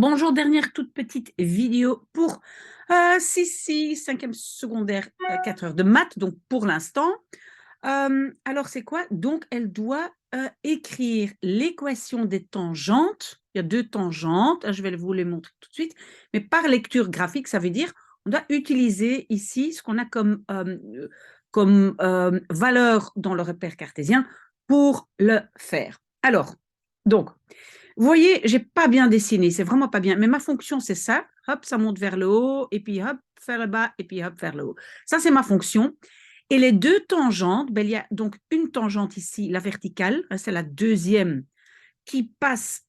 Bonjour, dernière toute petite vidéo pour 5e secondaire, 4 heures de maths, donc pour l'instant. Alors, c'est quoi? Donc, elle doit écrire l'équation des tangentes. Il y a deux tangentes, je vais vous les montrer tout de suite, mais par lecture graphique, ça veut dire on doit utiliser ici ce qu'on a comme valeur dans le repère cartésien pour le faire. Alors, donc, vous voyez, j'ai pas bien dessiné, c'est vraiment pas bien. Mais ma fonction, c'est ça. Hop, ça monte vers le haut, et puis hop, vers le bas, et puis hop, vers le haut. Ça, c'est ma fonction. Et les deux tangentes, ben, il y a donc une tangente ici, la verticale, c'est la deuxième, qui passe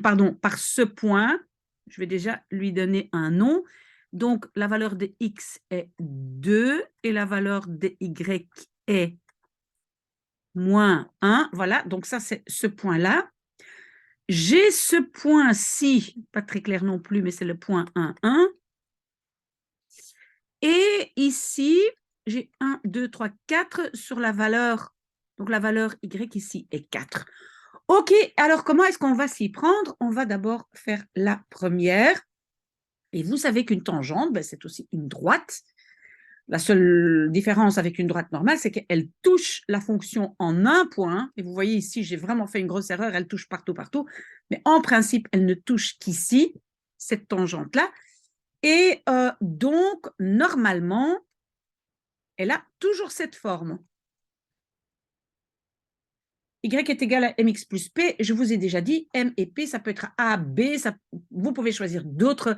pardon, par ce point. Je vais déjà lui donner un nom. Donc, la valeur de x est 2 et la valeur de y est moins 1. Voilà, donc ça, c'est ce point-là. J'ai ce point-ci, pas très clair non plus, mais c'est le point 1, 1. Et ici, j'ai 1, 2, 3, 4 sur la valeur. Donc, la valeur y ici est 4. OK, alors comment est-ce qu'on va s'y prendre? On va d'abord faire la première. Et vous savez qu'une tangente, ben, c'est aussi une droite. La seule différence avec une droite normale, c'est qu'elle touche la fonction en un point. Et vous voyez ici, j'ai vraiment fait une grosse erreur. Elle touche partout, partout. Mais en principe, elle ne touche qu'ici, cette tangente-là. Et donc, normalement, elle a toujours cette forme. Y est égal à mx plus p. Je vous ai déjà dit, m et p, ça peut être a, b. Vous pouvez choisir d'autres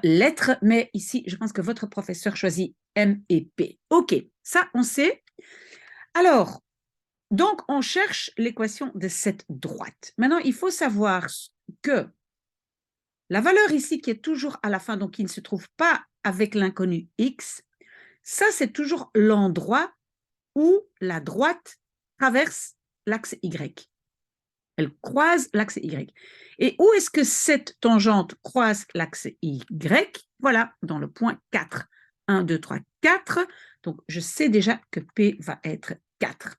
lettres, mais ici, je pense que votre professeur choisit M et P. OK, ça, on sait. Alors, donc, on cherche l'équation de cette droite. Maintenant, il faut savoir que la valeur ici qui est toujours à la fin, donc qui ne se trouve pas avec l'inconnu x, ça, c'est toujours l'endroit où la droite traverse l'axe y. Elle croise l'axe Y. Et où est-ce que cette tangente croise l'axe Y? Voilà, dans le point 4. 1, 2, 3, 4. Donc, je sais déjà que P va être 4.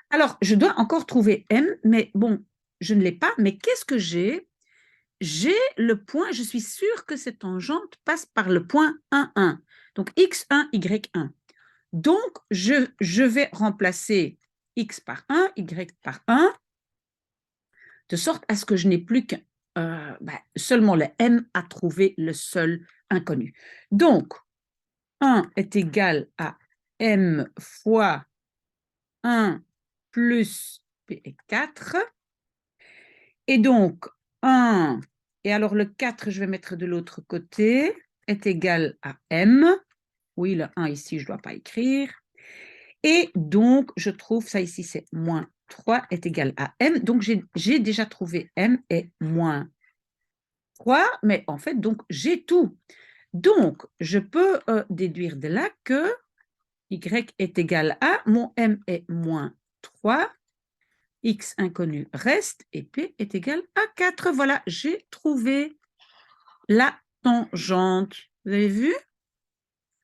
Alors, je dois encore trouver M, mais bon, je ne l'ai pas. Mais qu'est-ce que j'ai? J'ai le point, je suis sûre que cette tangente passe par le point 1, 1. Donc, X1, Y1. Donc, je vais remplacer X par 1, Y par 1, de sorte à ce que je n'ai plus que seulement le m à trouver le seul inconnu. Donc, 1 est égal à m fois 1 plus p est 4. Et donc, 1, et alors le 4, je vais mettre de l'autre côté, est égal à m. Oui, le 1 ici, je ne dois pas écrire. Et donc, je trouve, ça ici, c'est moins 3 est égal à m. Donc, j'ai déjà trouvé m est moins 3, mais en fait, donc, j'ai tout. Donc, je peux déduire de là que y est égal à, mon m est moins 3, x inconnu reste, et p est égal à 4. Voilà, j'ai trouvé la tangente. Vous avez vu?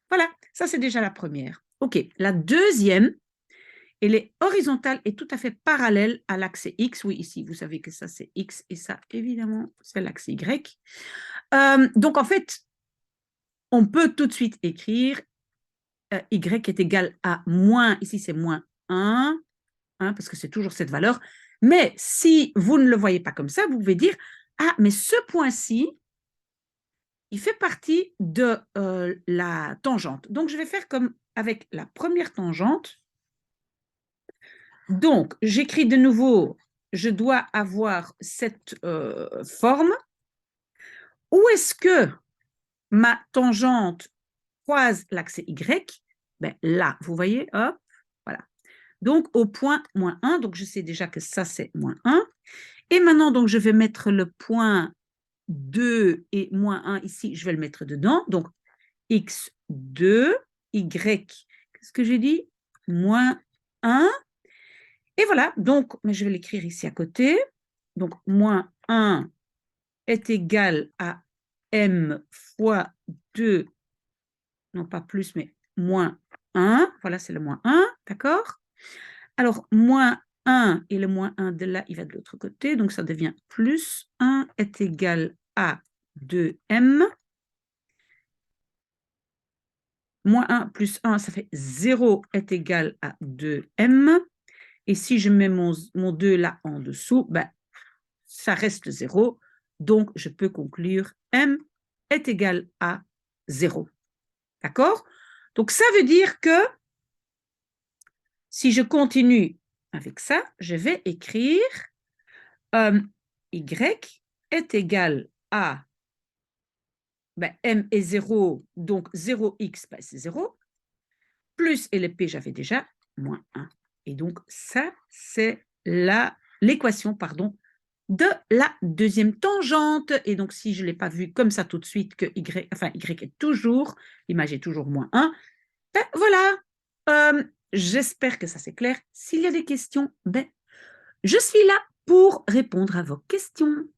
Voilà, ça c'est déjà la première. OK, la deuxième, elle est horizontale et tout à fait parallèle à l'axe X. Oui, ici, vous savez que ça, c'est X et ça, évidemment, c'est l'axe Y. Donc, en fait, on peut tout de suite écrire Y est égal à moins, ici, c'est moins 1, parce que c'est toujours cette valeur. Mais si vous ne le voyez pas comme ça, vous pouvez dire, ah, mais ce point-ci, il fait partie de la tangente. Donc, je vais faire comme avec la première tangente. Donc, j'écris de nouveau, je dois avoir cette forme. Où est-ce que ma tangente croise l'axe Y? Ben, là, vous voyez, hop, voilà. Donc, au point moins 1, donc je sais déjà que ça, c'est moins 1. Et maintenant, donc, je vais mettre le point 2 et moins 1 ici, je vais le mettre dedans. Donc, x2, y, qu'est-ce que j'ai dit? Moins 1. Et voilà, donc, mais je vais l'écrire ici à côté. Donc, moins 1 est égal à m fois 2, non pas plus, mais moins 1. Voilà, c'est le moins 1, d'accord? Alors, moins 1 et le moins 1 de là, il va de l'autre côté. Donc, ça devient plus 1 est égal à 2m. Moins 1 plus 1, ça fait 0 est égal à 2m. Et si je mets mon 2 là en dessous, ben, ça reste 0. Donc, je peux conclure m est égal à 0. D'accord? Donc, ça veut dire que si je continue avec ça, je vais écrire y est égal à ben, m est 0, donc 0x, ben, c'est 0, plus, et le p, j'avais déjà, moins 1. Et donc, ça, c'est l'équation, pardon, de la deuxième tangente. Et donc, si je ne l'ai pas vu comme ça tout de suite, que y est toujours, l'image est toujours moins 1, ben voilà. J'espère que ça c'est clair. S'il y a des questions, ben, je suis là pour répondre à vos questions.